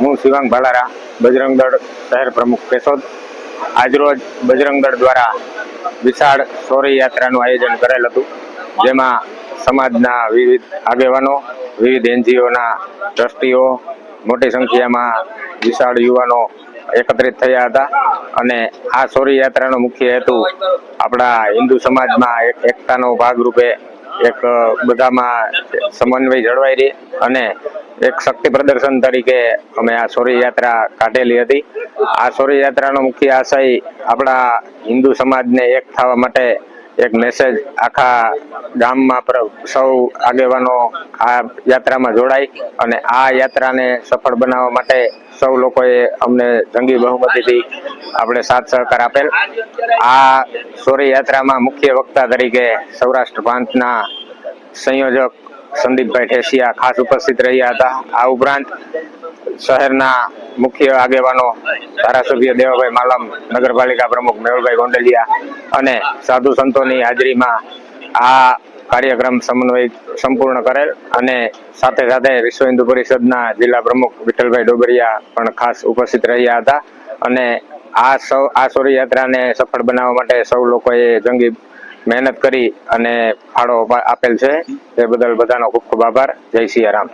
હું શિવાંગ ભાલારા, બજરંગ દળ શહેર પ્રમુખ કેશોદ। આજરોજ બજરંગ દળ દ્વારા વિશાળ શૌર્ય યાત્રાનું આયોજન કરેલ હતું, જેમાં સમાજના વિવિધ આગેવાનો, વિવિધ એનજીઓના ટ્રસ્ટીઓ, મોટી સંખ્યામાં વિશાળ યુવાનો એકત્રિત થયા હતા। અને આ શૌર્ય યાત્રાનો મુખ્ય હેતુ આપણા હિન્દુ સમાજમાં એકતાનો ભાગરૂપે એક બધામાં સમન્વય જળવાઈ રહે અને એક શક્તિ પ્રદર્શન તરીકે અમે આ શૌર્ય યાત્રા કાઢેલી હતી। આ શૌર્ય યાત્રાનો મુખ્ય આશય આપણા હિન્દુ સમાજને એક થવા માટે એક મેસેજ આખા ગામમાં સૌ આગેવાનો આ યાત્રામાં જોડાય અને આ યાત્રાને સફળ બનાવવા માટે સૌ લોકોએ અમને જંગી બહુમતીથી આપણે સાથ સહકાર આપેલ। આ શૌર્ય યાત્રામાં મુખ્ય વક્તા તરીકે સૌરાષ્ટ્ર પ્રાંતના સંયોજક સંદીપભાઈ ઠેસિયા ખાસ ઉપસ્થિત રહ્યા હતા। આ ઉપરાંત શહેરના મુખ્ય આગેવાનો ધારાસભ્ય દેવાભાઈ માલમ, નગરપાલિકા પ્રમુખ મેહુલભાઈ ગોંડલિયા અને સાધુ સંતોની હાજરીમાં આ કાર્યક્રમ સંપૂર્ણ કરેલ અને સાથે સાથે વિશ્વ હિન્દુ પરિષદના જિલ્લા પ્રમુખ વિઠ્ઠલભાઈ ડોબરિયા પણ ખાસ ઉપસ્થિત રહ્યા હતા। અને આ શૌર્ય યાત્રાને સફળ બનાવવા માટે સૌ લોકોએ જંગી મહેનત કરી અને ફાળો આપેલ છે, તે બદલ બધાનો ખૂબ ખૂબ આભાર। જય સિયારામ।